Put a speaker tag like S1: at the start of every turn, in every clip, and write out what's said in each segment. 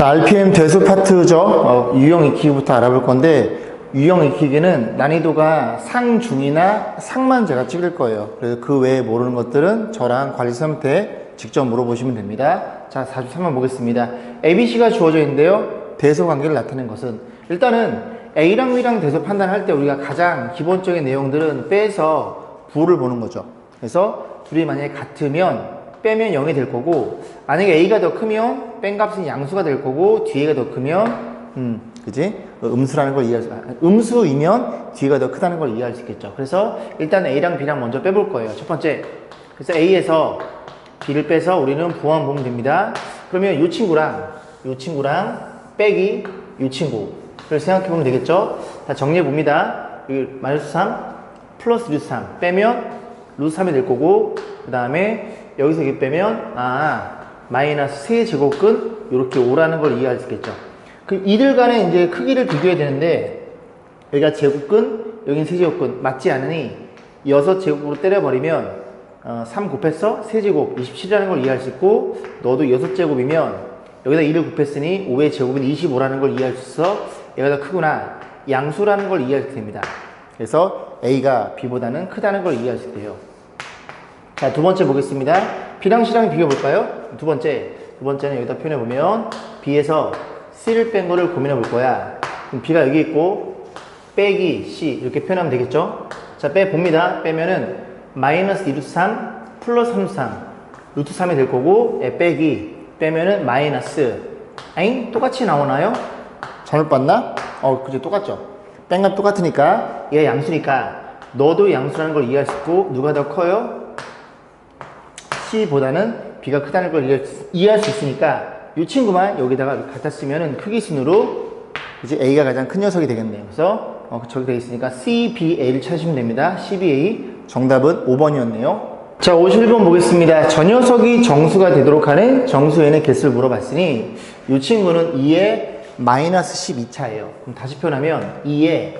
S1: 자, RPM 대수 파트죠. 유형 익히기부터 알아볼 건데, 유형 익히기는 난이도가 상, 중이나 상만 제가 찍을 거예요. 그래서 그 외에 모르는 것들은 저랑 관리선생님 때 직접 물어보시면 됩니다. 자, 43번 보겠습니다. ABC가 주어져 있는데요. 대소 관계를 나타낸 것은, 일단은 A랑 B랑 대소 판단할 때 우리가 가장 기본적인 내용들은 빼서 부를 보는 거죠. 그래서 둘이 만약에 같으면 빼면 0이 될 거고, 만약에 A가 더 크면 뺀 값은 양수가 될 거고, 뒤에가 더 크면 그지? 음수라는 걸 이해할 수, 음수이면 뒤가 더 크다는 걸 이해할 수 있겠죠. 그래서 일단 A랑 B랑 먼저 빼볼 거예요. 첫 번째. 그래서 A에서 B를 빼서 우리는 부호만 보면 됩니다. 그러면 이 친구랑 빼기 이 친구를 생각해 보면 되겠죠. 자, 정리해 봅니다. 마이너스 3 플러스 루트 3 빼면 루트 3이 될 거고, 그 다음에 여기서 이렇게 빼면 마이너스 3제곱근 이렇게 5라는 걸 이해할 수 있겠죠. 그럼 이들 간의 이제 크기를 비교해야 되는데, 여기가 제곱근, 여긴 세제곱근 맞지 않으니 6제곱으로 때려버리면 3 곱해서 세제곱 27이라는 걸 이해할 수 있고, 너도 6제곱이면 여기다 2를 곱했으니 5의 제곱은 25라는 걸 이해할 수 있어. 얘가 더 크구나, 양수라는 걸 이해할 수 됩니다. 그래서 A가 B보다는 크다는 걸 이해할 수 있대요. 자, 두 번째 보겠습니다. B랑 C랑 비교해 볼까요? 두 번째는 여기다 표현해 보면 B에서 C를 뺀 거를 고민해 볼 거야. 그럼 B가 여기 있고 빼기 C 이렇게 표현하면 되겠죠? 자, 빼봅니다. 빼면은 마이너스 2루트 3 플러스 3루트 3 루트 3이 될 거고, 빼기 빼면은 마이너스, 아잉? 똑같이 나오나요? 잘못 봤나? 그죠, 똑같죠? 뺀 값 똑같으니까 얘가 양수니까 너도 양수라는 걸 이해할 수 있고, 누가 더 커요? C보다는 B가 크다는 걸 이해할 수 있으니까 이 친구만 여기다가 갖다 쓰면은 크기 순으로 이제 A가 가장 큰 녀석이 되겠네요. 그래서 저기 되어 있으니까 CBA를 찾으시면 됩니다. CBA 정답은 5번이었네요. 자, 51번 보겠습니다. 저 녀석이 정수가 되도록 하는 정수에는 개수를 물어봤으니 이 친구는 2의 마이너스 12차예요. 그럼 다시 표현하면 2의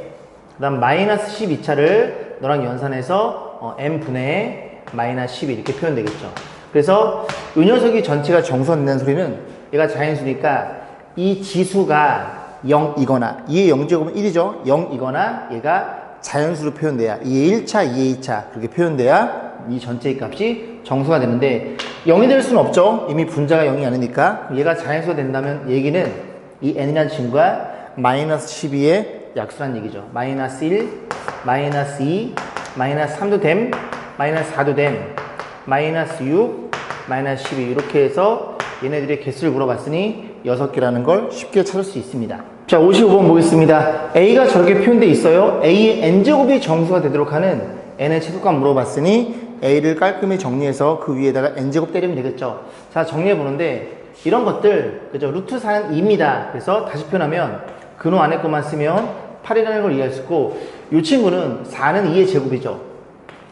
S1: 그 다음 마이너스 12차를 너랑 연산해서 n분의 마이너스 12 이렇게 표현되겠죠. 그래서 이 녀석이 전체가 정수가 된다는 소리는 얘가 자연수니까 이 지수가 0이거나 2의 0제곱은 1이죠. 0이거나 얘가 자연수로 표현돼야 2의 1차, 2의 2차 그렇게 표현돼야 이 전체의 값이 정수가 되는데 0이 될 수는 없죠. 이미 분자가 0이 아니니까. 얘가 자연수가 된다면 얘기는 이 n이라는 친구가 마이너스 12의 약수란 얘기죠. 마이너스 1, 마이너스 2, 마이너스 3도 됨, 마이너스 4도 됨, 마이너스 6, 마이너스 12 이렇게 해서 얘네들의 개수를 물어봤으니 6개라는 걸 쉽게 찾을 수 있습니다. 자, 55번 보겠습니다. A가 저렇게 표현되어 있어요. A의 n제곱이 정수가 되도록 하는 n의 최소값 물어봤으니 A를 깔끔히 정리해서 그 위에다가 n제곱 때리면 되겠죠. 자, 정리해보는데 이런 것들, 그죠? 루트 4는 2입니다. 그래서 다시 표현하면 근호 안에 것만 쓰면 8이라는 걸 이해할 수 있고, 이 친구는 4는 2의 제곱이죠.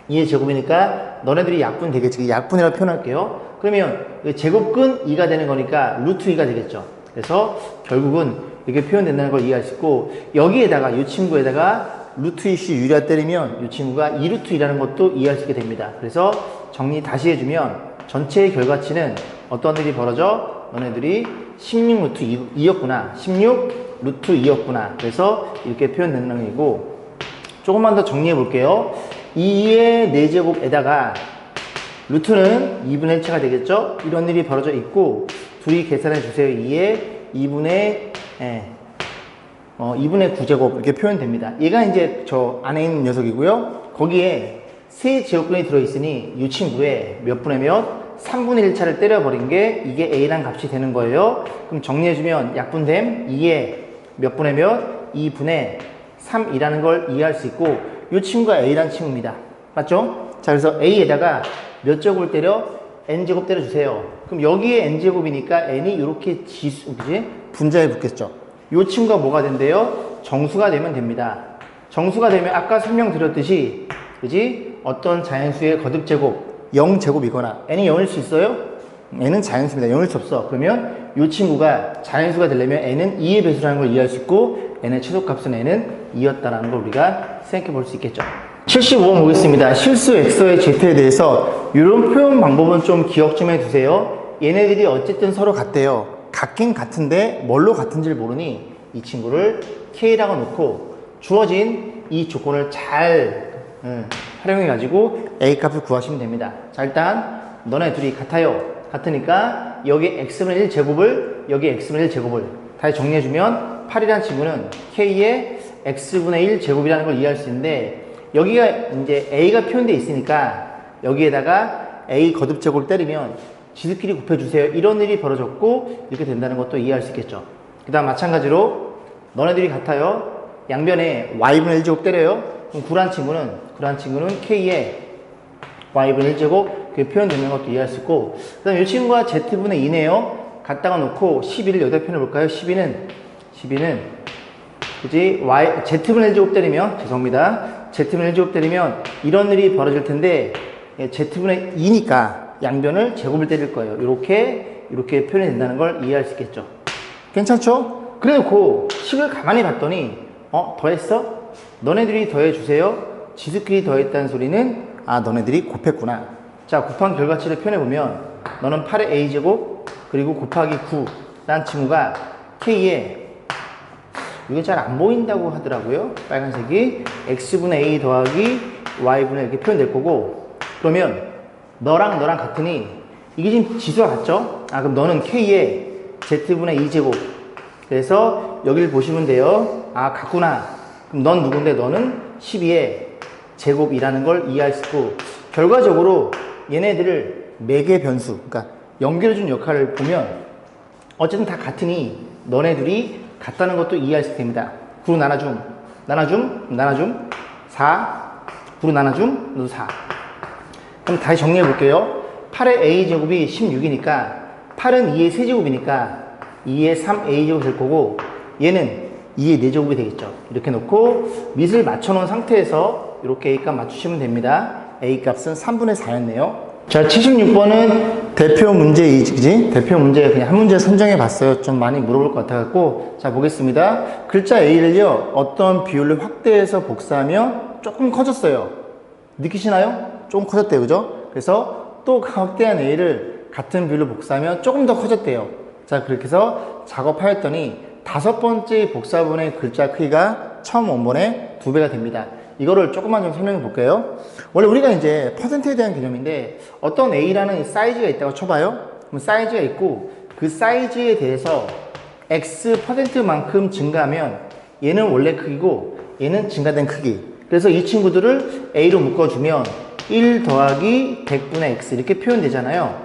S1: 2의 제곱이니까 너네들이 약분 되겠지. 약분이라고 표현할게요. 그러면 제곱근 2가 되는 거니까 루트 2가 되겠죠. 그래서 결국은 이렇게 표현된다는 걸 이해할 수 있고, 여기에다가 이 친구에다가 루트 2씨 유리화 때리면 이 친구가 2루트 2라는 것도 이해할 수 있게 됩니다. 그래서 정리 다시 해주면 전체의 결과치는 어떤 일이 벌어져? 너네들이 16루트 2였구나. 16루트 2였구나. 그래서 이렇게 표현된다는 얘기고, 조금만 더 정리해 볼게요. 2의 4제곱에다가 루트는 2분의 1차가 되겠죠? 이런 일이 벌어져 있고, 둘이 계산해 주세요. 2의 2분의 9제곱 이렇게 표현됩니다. 얘가 이제 저 안에 있는 녀석이고요. 거기에 세 제곱근이 들어있으니 이 친구의 몇 분의 몇? 3분의 1차를 때려버린 게 이게 A란 값이 되는 거예요. 그럼 정리해주면 약분됨 2의 몇 분의 몇? 2분의 3이라는 걸 이해할 수 있고, 이 친구가 A란 친구입니다. 맞죠? 자, 그래서 A에다가 몇 제곱을 때려? N제곱 때려주세요. 그럼 여기에 N제곱이니까 N이 이렇게 그지? 분자에 붙겠죠. 이 친구가 뭐가 된대요? 정수가 되면 됩니다. 정수가 되면 아까 설명드렸듯이, 그지? 어떤 자연수의 거듭제곱, 0제곱이거나, N이 0일 수 있어요? N은 자연수입니다. 0일 수 없어. 그러면 이 친구가 자연수가 되려면 N은 2의 배수라는 걸 이해할 수 있고, N의 최소값은 N은 2였다라는 걸 우리가 생각해 볼 수 있겠죠. 75번 보겠습니다. 실수 엑서의 Z에 대해서 이런 표현 방법은 좀 기억 좀 해두세요. 얘네들이 어쨌든 서로 같대요. 같긴 같은데 뭘로 같은지를 모르니 이 친구를 K라고 놓고 주어진 이 조건을 잘 활용해 가지고 A 값을 구하시면 됩니다. 자, 일단 너네 둘이 같아요. 같으니까 여기 x분의 1 제곱을 여기 x분의 1 제곱을 다시 정리해 주면 8이라는 친구는 K의 x분의 1 제곱이라는 걸 이해할 수 있는데, 여기가 이제 A가 표현되어 있으니까 여기에다가 A 거듭 제곱을 때리면 지들끼리 곱해주세요. 이런 일이 벌어졌고 이렇게 된다는 것도 이해할 수 있겠죠. 그 다음 마찬가지로 너네들이 같아요. 양변에 y분의 1 제곱 때려요. 그럼 9란 친구는 K의 y분의 1 제곱 그게 표현되는 것도 이해할 수 있고, 그 다음 이 친구가 z분의 2네요. 갖다가 놓고 12를 여기다 표현해 볼까요? 12는 그지 z분의 1 제곱 때리면 z분의 1 제곱 때리면 이런 일이 벌어질 텐데 z분의 2니까 양변을 제곱을 때릴 거예요. 이렇게 표현이 된다는 걸 이해할 수 있겠죠. 괜찮죠? 그래 놓고 식을 가만히 봤더니 더했어? 너네들이 더해주세요. 지들끼리 더했다는 소리는 너네들이 곱했구나. 자, 곱한 결과치를 표현해보면 너는 8의 a제곱 그리고 곱하기 9라는 친구가 K에 이게 잘 안 보인다고 하더라고요. 빨간색이 x분의 a 더하기 y분의 이렇게 표현될 거고, 그러면 너랑 같으니 이게 지금 지수와 같죠? 그럼 너는 K에 z분의 2제곱, 그래서 여기를 보시면 돼요. 같구나. 그럼 넌 누군데? 너는 12의 제곱이라는 걸 이해할 수 있고, 결과적으로 얘네들을 매개 변수, 그러니까 연결해준 역할을 보면 어쨌든 다 같으니 너네 둘이 같다는 것도 이해할 수 있습니다. 9로 나눠줌 4, 9로 나눠줌 너도 4. 그럼 다시 정리해 볼게요. 8의 a제곱이 16이니까 8은 2의 세제곱이니까 2의 3a제곱 될 거고, 얘는 2의 4제곱이 되겠죠. 이렇게 놓고 밑을 맞춰놓은 상태에서 이렇게 A값 맞추시면 됩니다. A값은 3분의 4였네요. 자, 76번은 대표 문제이지, 그지? 대표 문제 그냥 한 문제 선정해 봤어요. 좀 많이 물어볼 것 같아갖고. 자, 보겠습니다. 글자 A를요, 어떤 비율로 확대해서 복사하면 조금 커졌어요. 느끼시나요? 조금 커졌대요. 그죠? 그래서 또 그 확대한 A를 같은 비율로 복사하면 조금 더 커졌대요. 자, 그렇게 해서 작업하였더니 5번째 복사본의 글자 크기가 처음 원본의 2배가 됩니다. 이거를 조금만 좀 설명해 볼게요. 원래 우리가 이제 퍼센트에 대한 개념인데, 어떤 A라는 사이즈가 있다고 쳐봐요. 그럼 사이즈가 있고 그 사이즈에 대해서 X %만큼 증가하면 얘는 원래 크기고 얘는 증가된 크기. 그래서 이 친구들을 A로 묶어주면 1 더하기 100분의 X 이렇게 표현되잖아요.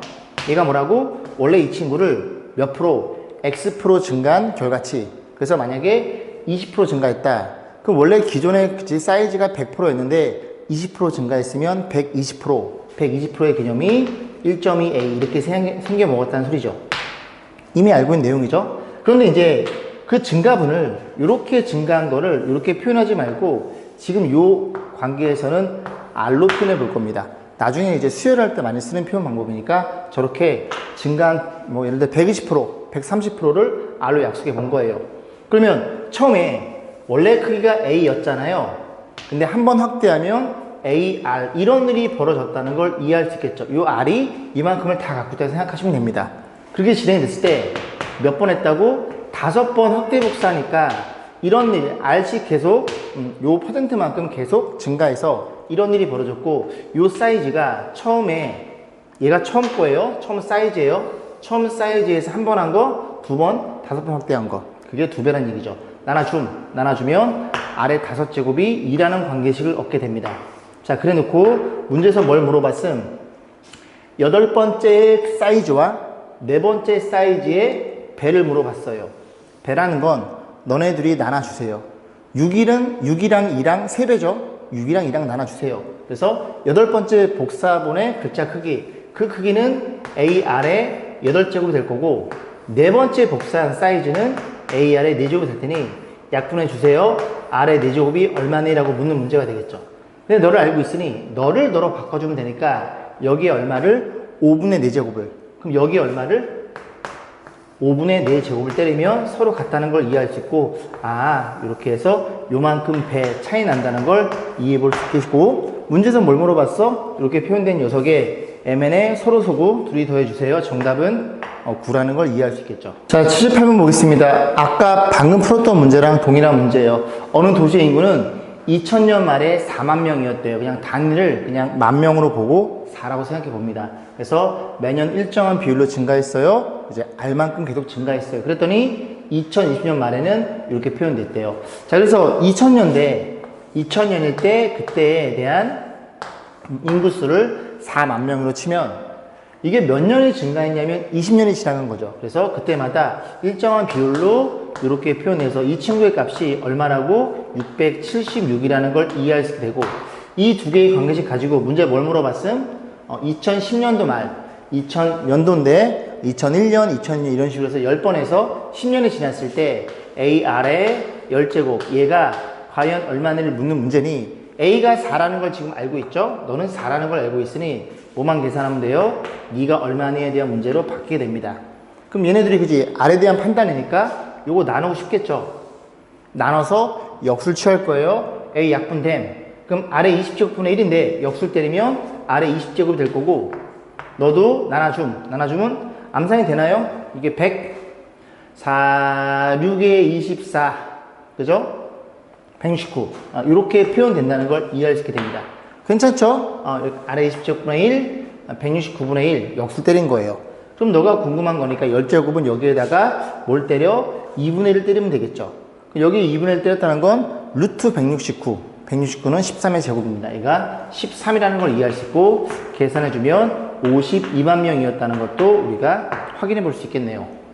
S1: 얘가 뭐라고? 원래 이 친구를 몇 프로? X% 증가한 결과치. 그래서 만약에 20% 증가했다. 그럼 원래 기존의 사이즈가 100%였는데 20% 증가했으면 120%의 개념이 1.2A 이렇게 생겨 먹었다는 소리죠. 이미 알고 있는 내용이죠. 그런데 이제 그 증가분을 이렇게 증가한 거를 이렇게 표현하지 말고 지금 이 관계에서는 R로 표현해 볼 겁니다. 나중에 이제 수열할 때 많이 쓰는 표현 방법이니까 저렇게 증가한 예를 들어 120%, 130%를 R로 약속해 본 거예요. 그러면 처음에 원래 크기가 A였잖아요. 근데 한번 확대하면 AR 이런 일이 벌어졌다는 걸 이해할 수 있겠죠. 이 R이 이만큼을 다 갖고 있다고 생각하시면 됩니다. 그렇게 진행이 됐을 때 몇 번 했다고? 5번 확대 복사하니까 이런 일, R씩 계속 요 %만큼 계속 증가해서 이런 일이 벌어졌고, 요 사이즈가 처음에 얘가 처음 거예요. 처음 사이즈예요. 처음 사이즈에서 한 번 한 거, 2번, 5번 확대한 거. 그게 2배란 얘기죠. 나눠주면 아래 5제곱이 2라는 관계식을 얻게 됩니다. 자, 그래 놓고 문제에서 뭘 물어봤음? 8번째 사이즈와 4번째 사이즈의 배를 물어봤어요. 배라는 건 너네들이 나눠주세요. 6이랑 2랑 3배죠. 6이랑 2랑 나눠주세요. 그래서 8번째 복사본의 글자 크기, 그 크기는 AR의 8제곱이 될 거고, 4번째 복사한 사이즈는 AR의 4제곱이 될 테니 약분해 주세요. R의 4제곱이 얼마네? 라고 묻는 문제가 되겠죠. 근데 너를 알고 있으니 너를 너로 바꿔주면 되니까 여기에 얼마를? 5분의 4제곱을. 그럼 여기에 얼마를? 5분의 4제곱을 때리면 서로 같다는 걸 이해할 수 있고, 이렇게 해서 요만큼 배 차이 난다는 걸 이해해 볼 수 있겠고, 문제에서 뭘 물어봤어? 이렇게 표현된 녀석에 MN에 서로 소구 둘이 더해주세요. 정답은 9라는 걸 이해할 수 있겠죠. 자, 78번 보겠습니다. 아까 방금 풀었던 문제랑 동일한 문제예요. 어느 도시의 인구는 2000년 말에 4만 명이었대요. 그냥 단위를 그냥 만 명으로 보고 4라고 생각해 봅니다. 그래서 매년 일정한 비율로 증가했어요. 이제 알만큼 계속 증가했어요. 그랬더니 2020년 말에는 이렇게 표현됐대요. 자, 그래서 2000년일 때 그때에 대한 인구수를 4만 명으로 치면 이게 몇 년이 증가했냐면 20년이 지나간 거죠. 그래서 그때마다 일정한 비율로 이렇게 표현해서 이 친구의 값이 얼마라고 676이라는 걸 이해할 수 있게 되고, 이 두 개의 관계식 가지고 문제 뭘 물어봤음? 2010년도 말, 2000년도인데 2001년, 2002년 이런 식으로 해서 10번 해서 10년이 지났을 때 AR의 10제곱, 얘가 과연 얼마나를 묻는 문제니, A가 4라는 걸 지금 알고 있죠? 너는 4라는 걸 알고 있으니 뭐만 계산하면 돼요? 네가 얼마냐에 대한 문제로 바뀌게 됩니다. 그럼 얘네들이 그지 R에 대한 판단이니까 요거 나누고 싶겠죠? 나눠서 역수를 취할 거예요. A 약분됨. 그럼 R의 20제곱분의 1인데 역수를 때리면 R의 20제곱이 될 거고, 너도 나눠주면 암산이 되나요? 이게 100, 4, 6에 24, 그죠? 169. 이렇게 표현된다는 걸 이해할 수 있게 됩니다. 괜찮죠? 아래 20제곱분의 1, 169분의 1 역수 때린 거예요. 그럼 너가 궁금한 거니까 10제곱은 여기에다가 뭘 때려? 2분의 1을 때리면 되겠죠. 여기 2분의 1 때렸다는 건 루트 169. 169는 13의 제곱입니다. 얘가 13이라는 걸 이해할 수 있고, 계산해주면 52만 명이었다는 것도 우리가 확인해 볼 수 있겠네요.